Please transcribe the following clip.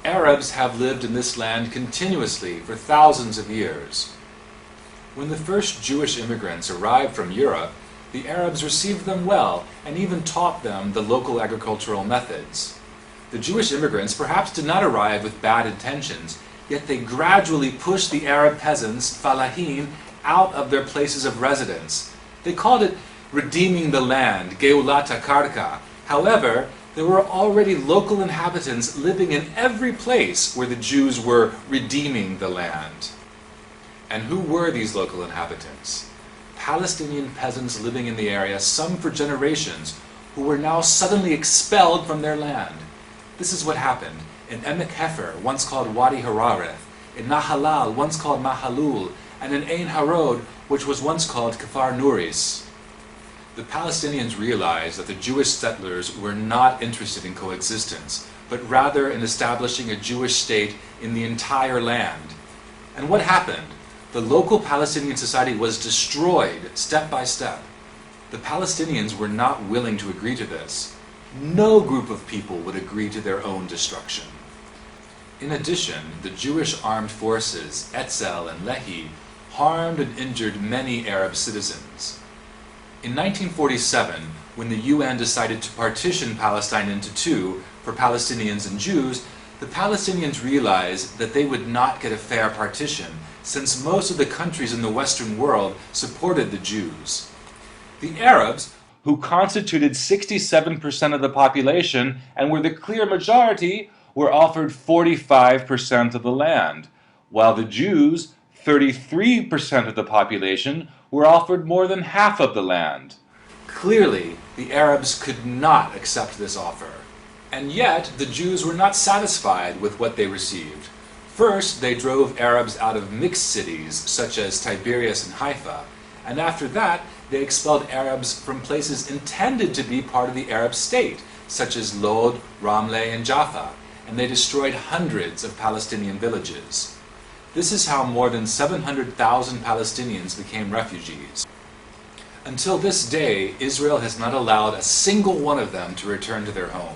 Arabs have lived in this land continuously for thousands of years. When the first Jewish immigrants arrived from Europe, the Arabs received them well and even taught them the local agricultural methods. The Jewish immigrants perhaps did not arrive with bad intentions, yet they gradually pushed the Arab peasants, falahim, out of their places of residence. They called it redeeming the land, geulat karka. However, there were already local inhabitants living in every place where the Jews were redeeming the land. And who were these local inhabitants? Palestinian peasants living in the area, some for generations, who were now suddenly expelled from their land. This is what happened in Emek Hefer, once called Wadi Harareth, in Nahalal, once called Mahalul, and in Ein Harod, which was once called Kfar Nuris. The Palestinians realized that the Jewish settlers were not interested in coexistence, but rather in establishing a Jewish state in the entire land. And what happened? The local Palestinian society was destroyed step by step. The Palestinians were not willing to agree to this. No group of people would agree to their own destruction. In addition, the Jewish armed forces, Etzel and Lehi, harmed and injured many Arab citizens. In 1947, when the UN decided to partition Palestine into two, for Palestinians and Jews, the Palestinians realized that they would not get a fair partition, since most of the countries in the Western world supported the Jews. The Arabs, who constituted 67% of the population and were the clear majority, were offered 45% of the land, while the Jews, 33% of the population, were offered more than half of the land. Clearly, the Arabs could not accept this offer. And yet, the Jews were not satisfied with what they received. First, they drove Arabs out of mixed cities, such as Tiberias and Haifa, and after that, they expelled Arabs from places intended to be part of the Arab state, such as Lod, Ramleh, and Jaffa, and they destroyed hundreds of Palestinian villages. This is how more than 700,000 Palestinians became refugees. Until this day, Israel has not allowed a single one of them to return to their home.